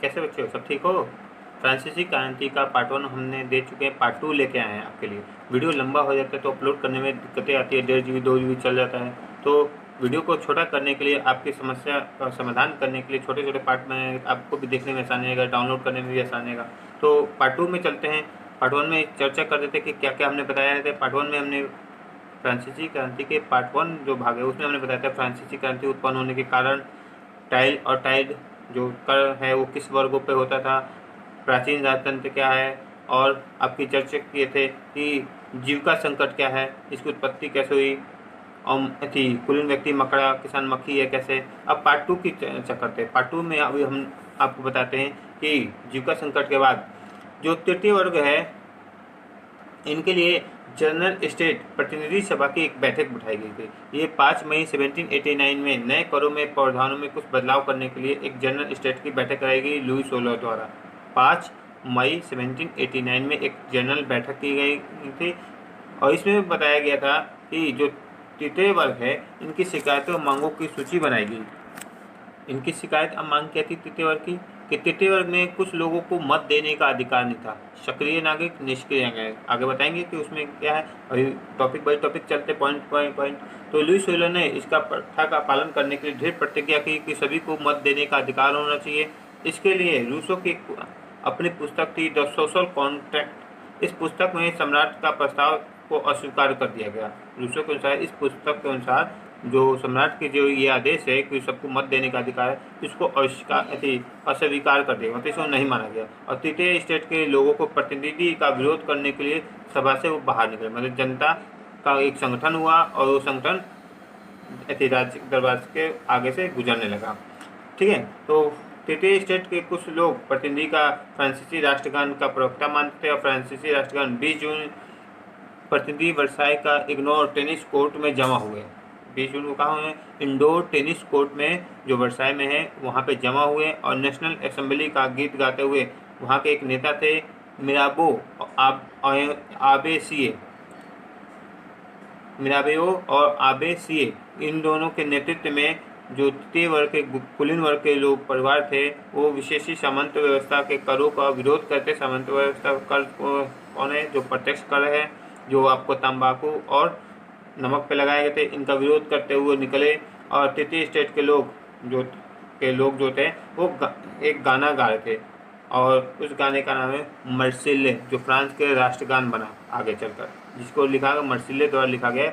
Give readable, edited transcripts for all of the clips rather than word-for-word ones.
कैसे बच्चे हो, सब ठीक हो? फ्रांसीसी क्रांति का पार्ट 1 हमने दे चुके हैं, पार्ट 2 लेके आए हैं आपके लिए। वीडियो लंबा हो जाता है तो अपलोड करने में दिक्कतें आती है, 1.5 GB 2 GB चल जाता है। तो वीडियो को छोटा करने के लिए, आपकी समस्या का समाधान करने के लिए छोटे छोटे पार्ट में आपको भी देखने में आसानी रहेगा, डाउनलोड करने में भी आसानी रहेगा। तो पार्ट 2 में चलते हैं। पार्ट 1 में चर्चा कर देते कि क्या क्या हमने बताया था। पार्ट 1 में हमने फ्रांसीसी क्रांति के पार्ट 1 जो भाग है उसमें हमने बताया था फ्रांसीसी क्रांति उत्पन्न होने के कारण, टाइल और टाइड जो कर है वो किस वर्गों पे होता था, प्राचीन राजतंत्र क्या है, और आपकी चर्चा किए थे कि जीविका संकट क्या है, इसकी उत्पत्ति कैसे हुई, और थी कुलीन व्यक्ति मकड़ा किसान मक्खी है कैसे। अब पार्ट 2 की चर्चा करते हैं। पार्ट 2 में अभी हम आपको बताते हैं कि जीविका संकट के बाद जो तृतीय वर्ग है इनके लिए जनरल स्टेट प्रतिनिधि सभा की एक बैठक बिठाई गई थी। ये 5 मई 1789 में नए करों में प्रावधानों में कुछ बदलाव करने के लिए एक जनरल स्टेट की बैठक कराई गई लुई 16 द्वारा। 5 मई 1789 में एक जनरल बैठक की गई थी और इसमें बताया गया था कि जो तृतीय वर्ग है इनकी शिकायतों और मांगों की सूची बनाई गई। इनकी शिकायत अब मांग क्या थी तृतीय वर्ग की, कि तृतीय वर्ग में कुछ लोगों को मत देने का अधिकार नहीं था। सक्रिय नागरिक, निष्क्रिय नागरिक, आगे बताएंगे कि उसमें क्या है। अभी टॉपिक बाई टॉपिक चलते, पॉइंट पॉइंट पॉइंट। तो लुई सोलह ने इसका प्रथा का पालन करने के लिए ढेर प्रतिज्ञा की कि सभी को मत देने का अधिकार होना चाहिए। इसके लिए रूसो की अपनी पुस्तक थी द सोशल कॉन्ट्रैक्ट। इस पुस्तक में सम्राट का प्रस्ताव को अस्वीकार कर दिया गया। रूसो के अनुसार इस पुस्तक के अनुसार जो सम्राट के जो ये आदेश है कि सबको मत देने का अधिकार है, इसको अस्वीकार कर दिया, मतलब इसको नहीं माना गया। और तृतीय स्टेट के लोगों को प्रतिनिधि का विरोध करने के लिए सभा से वो बाहर निकले, मतलब जनता का एक संगठन हुआ और वो संगठन राज्य दरबार के आगे से गुजरने लगा। ठीक है, तो तृतीय स्टेट के कुछ लोग प्रतिनिधि का फ्रांसीसी राष्ट्रगान का प्रवक्ता मानते थे और फ्रांसीसी राष्ट्रगान 20 जून प्रतिनिधि वर्साई का इग्नोर टेनिस कोर्ट में जमा हुए। 20 जून को कहा हुए इंडोर टेनिस कोर्ट में जो वर्साई में है वहाँ पे जमा हुए और नेशनल असेंबली का गीत गाते हुए वहाँ के एक नेता थे मिराबो मिराबेओ और आबे सीए। इन दोनों के नेतृत्व में जो तृतीय वर्ग के कुलीन वर्ग के लोग परिवार थे वो विशेषी सामंत व्यवस्था के करों का विरोध करते। सामंत व्यवस्था कर कौन है, जो प्रत्यक्ष कर है, जो आपको तंबाकू और नमक पे लगाए गए थे, इनका विरोध करते हुए निकले। और तृतीय स्टेट के लोग जो थे वो एक गाना गा रहे थे और उस गाने का नाम है मर्सिले, जो फ्रांस के राष्ट्रगान बना आगे चलकर, जिसको लिखा गया मर्सिले द्वारा लिखा गया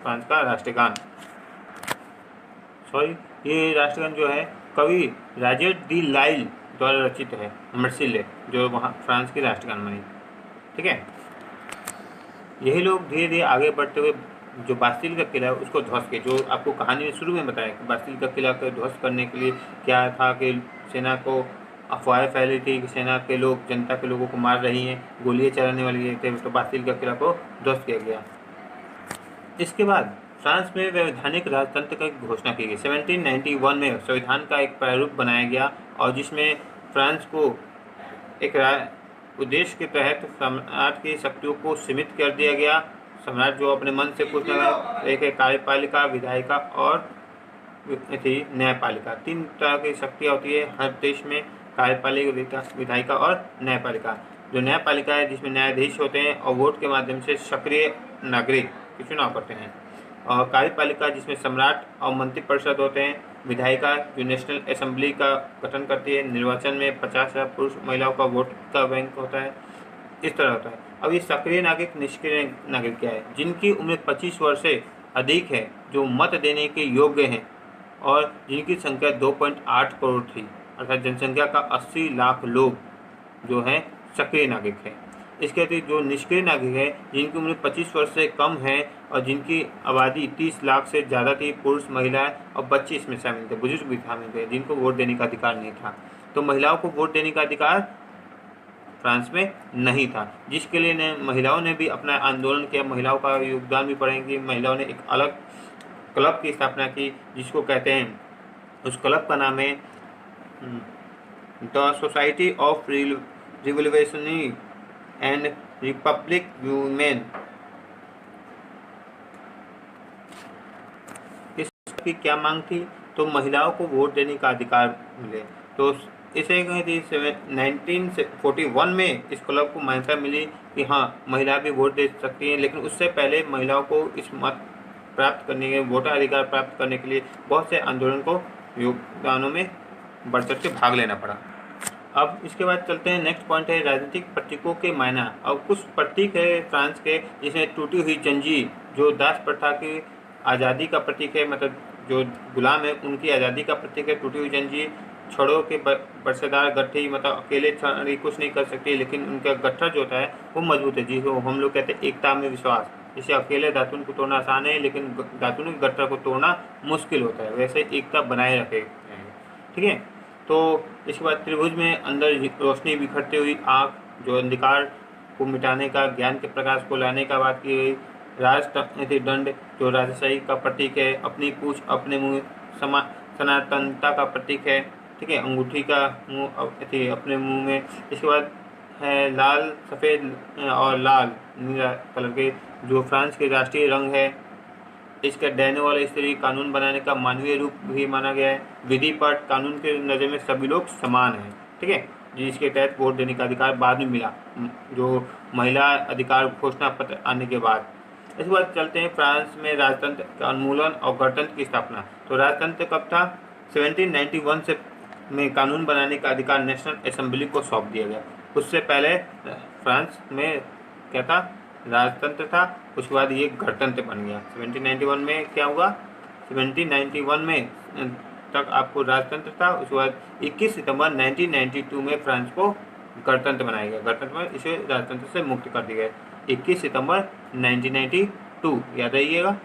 फ्रांस का राष्ट्रगान। सॉरी, ये राष्ट्रगान जो है कवि रॉजर डी लाइल द्वारा रचित है, मर्सिले जो वहाँ फ्रांस की राष्ट्रगान बनी। ठीक है, यही लोग धीरे धीरे आगे बढ़ते हुए जो बास्तिल का किला है उसको ध्वस्त किया। जो आपको कहानी में शुरू में बताया कि बास्तिल का किला को ध्वस्त करने के लिए क्या था कि सेना को अफवाहें फैली थी कि सेना के लोग जनता के लोगों को मार रही हैं, गोलियां चलाने वाली थे, तो बास्तिल का किला को ध्वस्त किया गया। इसके बाद फ्रांस में वैधानिक राजतंत्र की घोषणा की गई। 1791 में संविधान का एक प्रारूप बनाया गया और जिसमें फ्रांस को एक उद्देश्य के तहत सम्राट की शक्तियों को सीमित कर दिया गया। सम्राट जो अपने मन से कुछ न एक कार्यपालिका, विधायिका और थी न्यायपालिका, 3 तरह की शक्तियाँ होती है हर देश में, कार्यपालिका, विधायिका और न्यायपालिका। जो न्यायपालिका है जिसमें न्यायाधीश होते हैं और वोट के माध्यम से सक्रिय नागरिक के चुनाव करते हैं, और कार्यपालिका जिसमें सम्राट और मंत्रिपरिषद होते हैं, विधायिका जो नेशनल असेंबली का गठन करती है, निर्वाचन में 50,000 पुरुष महिलाओं का वोट का बैंक होता है, इस तरह होता है। अब ये सक्रिय नागरिक, निष्क्रिय नागरिक क्या है, जिनकी उम्र 25 वर्ष से अधिक है, जो मत देने के योग्य हैं और जिनकी संख्या 2.8 करोड़ थी, अर्थात जनसंख्या का 80 लाख लोग जो हैं सक्रिय नागरिक हैं। इसके अतिरिक्त जो निष्क्रिय नागरिक है जिनकी उम्र 25 वर्ष से कम है और जिनकी आबादी 30 लाख से ज़्यादा थी, पुरुष महिलाएं और बच्चे इसमें शामिल थे, बुजुर्ग भी शामिल थे, जिनको वोट देने का अधिकार नहीं था। तो महिलाओं को वोट देने का अधिकार फ्रांस में नहीं था, जिसके लिए महिलाओं ने भी अपना आंदोलन किया। महिलाओं का योगदान भी पड़ेंगे। महिलाओं ने एक अलग क्लब की स्थापना की जिसको कहते हैं, उस क्लब का नाम है the society of revolutionary and Republic women. इसकी क्या मांग थी, तो महिलाओं को वोट देने का अधिकार मिले। तो इसे कही थी 1941 में इस क्लब को मान्यता मिली कि हाँ महिला भी वोट दे सकती हैं, लेकिन उससे पहले महिलाओं को इस मत प्राप्त करने के वोटाधिकार प्राप्त करने के लिए बहुत से आंदोलन को योगदानों में बढ़ चढ़ के भाग लेना पड़ा। अब इसके बाद चलते हैं, नेक्स्ट पॉइंट है राजनीतिक प्रतीकों के मायना। अब कुछ प्रतीक है फ्रांस के, जिसमें टूटी हुई जंजीर जो दास प्रथा की आज़ादी का प्रतीक है, मतलब जो गुलाम है उनकी आज़ादी का प्रतीक है टूटी हुई जंजीर। छड़ों के बरसेदार गट्ठी, मतलब अकेले छड़ी कुछ नहीं कर सकती, लेकिन उनका गट्ठर जो होता है वो मजबूत है, जिसको हम लोग कहते हैं एकता में विश्वास। जैसे अकेले धातुन को तोड़ना आसान है, लेकिन धातुन के गट्ठर को तोड़ना मुश्किल होता है, वैसे एकता बनाए रखे। ठीक है, तो इसके बाद त्रिभुज में अंदर रोशनी बिखरती हुई आँख जो अंधकार को मिटाने का, ज्ञान के प्रकाश को लाने का बात की गई। दंड जो राजशाही का प्रतीक है, अपनी पूछ अपने मुँह सनातनता का प्रतीक है। ठीक है, अंगूठी का मुँह अपने मुँह में। इसके बाद है लाल सफ़ेद और लाल नीला कलर के जो फ्रांस के राष्ट्रीय रंग है। इसका डैनो वाला स्त्री कानून बनाने का मानवीय रूप भी माना गया है। विधि पाठ कानून के नज़र में सभी लोग समान हैं। ठीक है, जिसके तहत वोट देने का अधिकार बाद में मिला, जो महिला अधिकार घोषणा पत्र आने के बाद। इसके बाद चलते हैं फ्रांस में राजतंत्र का उन्मूलन और गणतंत्र की स्थापना। तो राजतंत्र कब था? 1791 से में कानून बनाने का अधिकार नेशनल असेंबली को सौंप दिया गया। उससे पहले फ्रांस में क्या था? राजतंत्र था। उसके बाद ये गणतंत्र बन गया। 1791 में क्या हुआ? 1791 में तक आपको राजतंत्र था। उसके बाद 21 सितंबर 1992 में फ्रांस को गणतंत्र बनाया गया। गणतंत्र में इसे राजतंत्र से मुक्त कर दिया गया 21 सितंबर 1992, याद रखिएगा।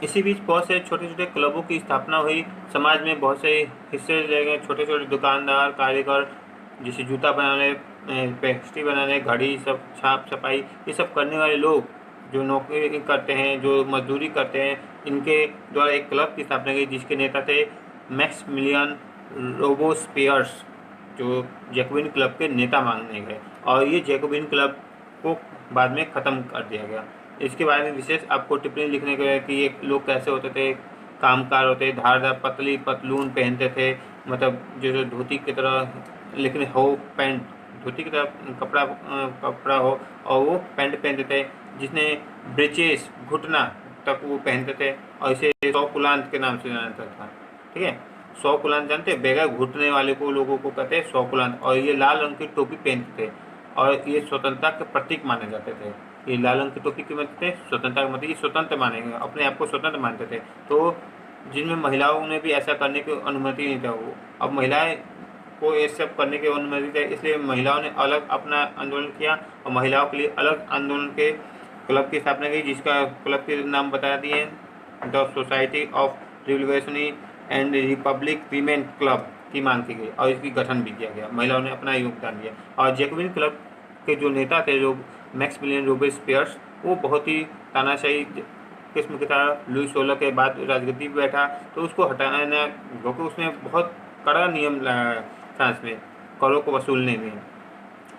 इसी बीच बहुत से छोटे छोटे क्लबों की स्थापना हुई। समाज में बहुत से हिस्से ले गए। छोटे छोटे दुकानदार, कारीगर, जैसे जूता बनाने, पेस्ट्री बनाने, घड़ी, सब छाप सफाई, ये सब करने वाले लोग जो नौकरी करते हैं, जो मजदूरी करते हैं, इनके द्वारा एक क्लब की स्थापना की, जिसके नेता थे मैक्सिमिलियन रोबेस्पियर्स, जो जैकोबिन क्लब के नेता माने गए। और ये जैकोबिन क्लब को बाद में ख़त्म कर दिया गया। इसके बारे में विशेष आपको टिप्पणी लिखने के कि ये लोग कैसे होते थे, कामकार होते, धारदार पतली पतलून पहनते थे, मतलब जो धोती की तरह, लेकिन हो पैंट, धोती की तरह कपड़ा हो और वो पैंट पहनते थे, जिसने ब्रेचेस घुटना तक वो पहनते थे, और इसे 100 कुलांत के नाम से जाना जाता था। ठीक है, 100 कुलांत जानते हैं, बगैर घुटने वाले को लोगों को कहते हैं 100 कुलांत। और ये लाल रंग की टोपी पहनते थे और ये स्वतंत्रता के प्रतीक माने जाते थे। ये लाल रंग की टोपी के मतलब थे स्वतंत्रता का, मतलब ये स्वतंत्र मानेंगे, अपने आप को स्वतंत्र मानते थे। तो जिनमें महिलाओं ने भी ऐसा करने की अनुमति नहीं था, वो अब महिलाएं को ये सब करने की अनुमति थी, इसलिए महिलाओं ने अलग अपना आंदोलन किया और महिलाओं के लिए अलग आंदोलन के क्लब की स्थापना की, जिसका क्लब के नाम बता दिए, the society of revolutionary and Republic women club की मांग की गई और इसकी गठन भी किया गया। महिलाओं ने अपना योगदान दिया। और जैकोबिन क्लब के जो नेता थे, जो मैक्सिमिलियन रोबेस्पियर्स, वो बहुत ही तानाशाही किस्म की था। लुई 16 के बाद राजगद्दी पर बैठा तो उसको हटाना, क्योंकि उसने बहुत कड़ा नियम लाया फ्रांस में करों को वसूलने में,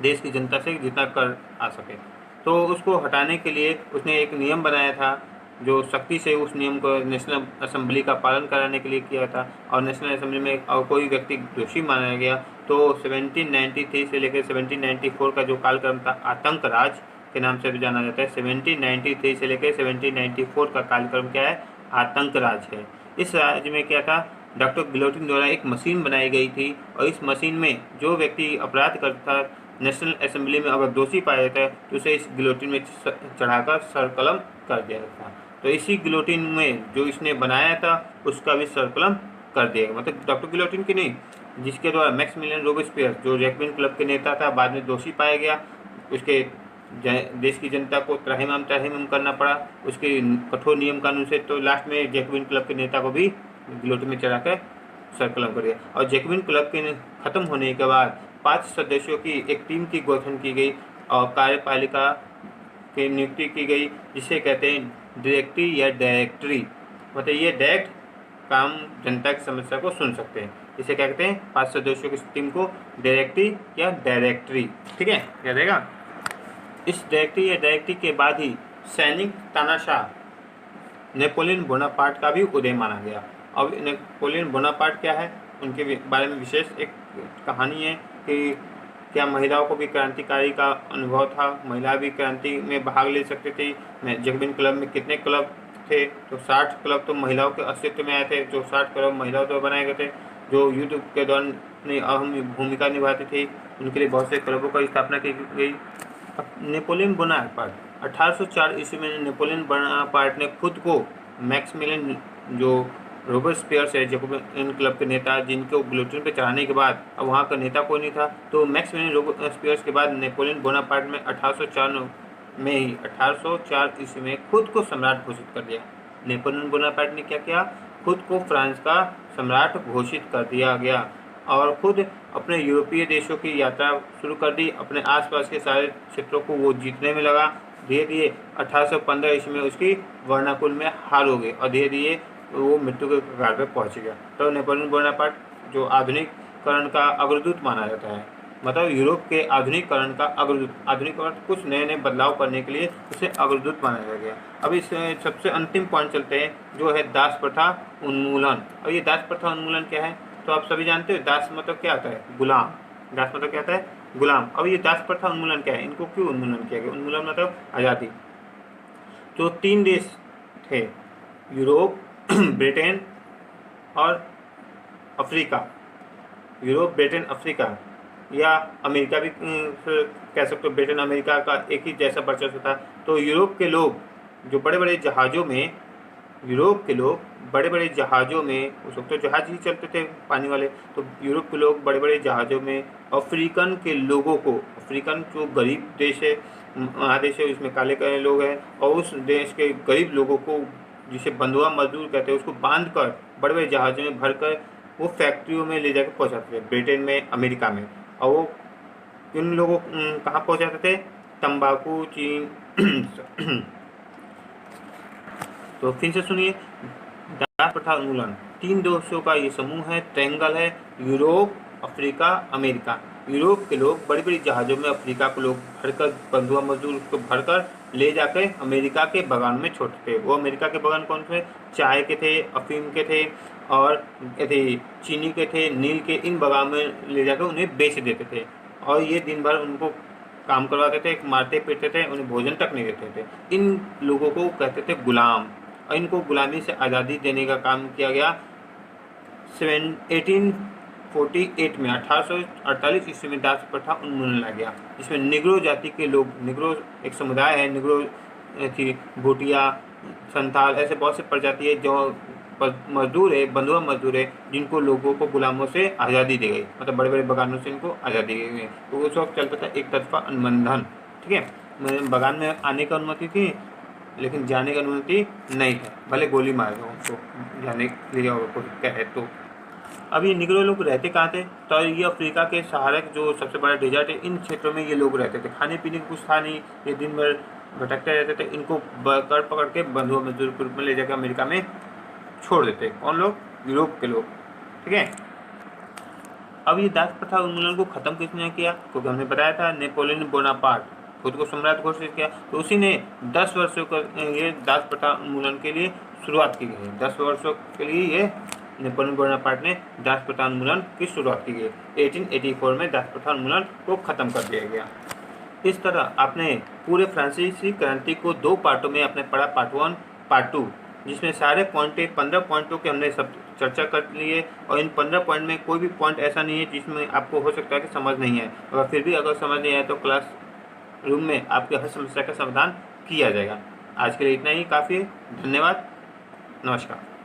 देश की जनता से जितना कर आ सके। तो उसको हटाने के लिए उसने एक नियम बनाया था, जो सख्ती से उस नियम को नेशनल असेंबली का पालन कराने के लिए किया था। और नेशनल असेंबली में और कोई व्यक्ति दोषी माना गया तो 1793 से लेकर 1794 का जो कालक्रम था, आतंक राज के नाम से भी जाना जाता है। 1793 से लेकर 1794 का कालक्रम क्या है? आतंक राज है। इस राज्य में क्या था? डॉक्टर गिलोटिन द्वारा एक मशीन बनाई गई थी और इस मशीन में जो व्यक्ति अपराध करता, नेशनल असेंबली में अगर दोषी पाया जाता है तो उसे इस गिलोटिन में चढ़ाकर सरकलम कर दिया जाता है। तो इसी गिलोटिन में जो इसने बनाया था उसका भी सरकलम कर दिया, मतलब डॉक्टर गिलोटिन की नहीं, जिसके द्वारा मैक्सिमिलियन रोबेस्पियर जो जैकोबिन क्लब के नेता था, बाद में दोषी पाया गया, उसके देश की जनता को त्राहिमाम करना पड़ा उसके कठोर नियम कानून से। तो लास्ट में जैकोबिन क्लब के नेता को भी गिलोटिन में चढ़ा कर सरकलम कर दिया। और जैकोबिन क्लब के खत्म होने के बाद 5 सदस्यों की एक टीम की गठन की गई और कार्यपालिका की नियुक्ति की गई, जिसे कहते हैं डायरेक्टरी या डायरेक्टरी। मतलब ये डायरेक्ट काम जनता की समस्या को सुन सकते हैं, इसे क्या कहते हैं? 5 सदस्यों की टीम को डायरेक्टरी या डायरेक्टरी। ठीक है, क्या रहेगा? इस डायरेक्टरी या डायरेक्टरी के बाद ही सैनिक तानाशाह नेपोलियन बोनापार्ट का भी उदय माना गया। अब नेपोलियन बोनापार्ट क्या है? उनके बारे में विशेष एक कहानी है कि क्या महिलाओं को भी क्रांतिकारी का अनुभव था, महिला भी क्रांति में भाग ले सकती थी। जैकबिन क्लब में कितने क्लब थे, तो 60 क्लब तो महिलाओं के अस्तित्व में आए थे, जो 60 क्लब महिलाओं द्वारा बनाए गए थे, जो युद्ध के दौरान अपनी अहम भूमिका निभाती थी। उनके लिए बहुत से क्लबों की स्थापना की गई। नेपोलियन बोनापार्ट 1804 ईस्वी में नेपोलियन बोनापार्ट ने खुद को मैक्सिमिलियन, जो रोबेस्पियर है जैकोबिन क्लब के नेता, जिनको गिलोटिन पे चढ़ाने के बाद अब वहाँ का नेता कोई नहीं था, तो मैक्सिमिलियन रोबेस्पियर के बाद नेपोलियन बोनापार्ट में 1804 ईस्वी में खुद को सम्राट घोषित कर दिया। नेपोलियन बोनापार्ट ने क्या किया, खुद को फ्रांस का सम्राट घोषित कर दिया गया और खुद अपने यूरोपीय देशों की यात्रा शुरू कर दी। अपने आसपास के सारे क्षेत्रों को वो जीतने में लगा। धीरे धीरे 1815 ईस्वी में उसकी वर्णाकुल में हार हो गई और धीरे धीरे वो मृत्यु के कगार पर पहुंच गया। तो नेपोलियन बोनापार्ट जो आधुनिकीकरण का अग्रदूत माना जाता है, मतलब यूरोप के आधुनिकीकरण का अग्रदूत। आधुनिकीकरण कुछ नए नए बदलाव करने के लिए उसे अग्रदूत माना गया। अब इस सबसे अंतिम पॉइंट चलते हैं, जो है दास प्रथा उन्मूलन। अब ये दास प्रथा उन्मूलन क्या है, तो आप सभी जानते हो दास मतलब क्या आता है, गुलाम। दास मतलब क्या आता है, गुलाम। अब ये दास प्रथा उन्मूलन क्या है, इनको क्यों उन्मूलन किया गया। उन्मूलन मतलब आज़ादी। तो 3 देश थे, यूरोप, ब्रिटेन और अफ्रीका। यूरोप, ब्रिटेन, अफ्रीका या अमेरिका भी कह सकते हो। ब्रिटेन अमेरिका का एक ही जैसा वर्चस्व था। तो यूरोप के लोग जो बड़े बड़े जहाज़ों में, यूरोप के लोग बड़े बड़े जहाज़ों में, उस वक्त तो जहाज़ ही चलते थे पानी वाले, तो यूरोप के लोग बड़े बड़े जहाज़ों में अफ्रीकन के लोगों को, अफ्रीकन जो गरीब देश है, महादेश है, उसमें काले काले लोग हैं, और उस देश के गरीब लोगों को, जिसे बंधुआ मजदूर कहते हैं, उसको बांध कर बड़े बड़े जहाज़ों में भरकर वो फैक्ट्रियों में ले जाकर पहुँचाते थे, ब्रिटेन में, अमेरिका में। और वो किन लोगों कहाँ पहुँचाते थे, तंबाकू, चीन। तो फिर से सुनिए, दास प्रथा उन्मूलन 3 देशों का ये समूह है, ट्रायंगल है, यूरोप, अफ्रीका, अमेरिका। यूरोप के लोग बड़ी बड़ी जहाज़ों में अफ्रीका को लोग भरकर, बंधुआ मजदूर को भरकर ले जाकर अमेरिका के बागान में छोड़ते थे। वो अमेरिका के बागान कौन थे, चाय के थे, अफीम के थे और चीनी के थे, नील के। इन बागान में ले जाकर उन्हें बेच देते थे और ये दिन भर उनको काम करवाते थे, मारते पीटते थे, उन्हें भोजन तक नहीं देते थे। इन लोगों को कहते थे गुलाम, और इनको गुलामी से आज़ादी देने का काम किया गया। 1848 में 1848 ईस्वी में दास प्रथा उन्मूलन लाया गया, जिसमें निग्रो जाति के लोग, निग्रो एक समुदाय है, निग्रो थी, भूटिया, संथाल, ऐसे बहुत से प्रजाति है जो मजदूर है, बंधुआ मजदूर है, जिनको लोगों को गुलामों से आज़ादी दी गई, मतलब बड़े बड़े बगानों से इनको आज़ादी दी गई। तो उस वक्त चलता था एक तरफा अनुबंधन, ठीक है। बगान में आने की अनुमति थी लेकिन जाने की अनुमति नहीं है, भले गोली मार दो उनको जाने के लिए कोई कहे तो। अब ये निग्रो लोग रहते कहाँ थे, तो ये अफ्रीका के सहारा जो सबसे बड़ा डेजर्ट है, इन क्षेत्रों में ये लोग रहते थे। खाने पीने को कुछ था नहीं, ये दिन भर भटकते रहते थे। इनको पकड़ के बंधुआ मजदूर के रूप में ले जाकर अमेरिका में छोड़ देते। कौन लोग, यूरोप के लोग, ठीक है। अब ये दास प्रथा उन्मूलन को खत्म किसने किया, क्योंकि हमने बताया था नेपोलियन बोनापार्ट खुद को सम्राट घोषित किया, तो उसी ने 10 वर्षों का ये दास प्रथा उन्मूलन के लिए शुरुआत की गई। 10 वर्षों के लिए ये नेपोलियन बोनापार्ट ने दास प्रथा उन्मूलन की शुरुआत की गई। 1884 में दास प्रथा उन्मूलन को खत्म कर दिया गया। इस तरह आपने पूरे फ्रांसीसी क्रांति को 2 पार्टों में आपने पढ़ा, पार्ट 1, पार्ट 2, जिसमें सारे पॉइंट 15 पॉइंटों के हमने सब चर्चा कर लिए। और इन 15 पॉइंट में कोई भी पॉइंट ऐसा नहीं है जिसमें आपको हो सकता है कि समझ नहीं है, और फिर भी अगर समझ नहीं आए तो क्लास रूम में आपके हर समस्या का समाधान किया जाएगा। आज के लिए इतना ही काफ़ी है। धन्यवाद, नमस्कार।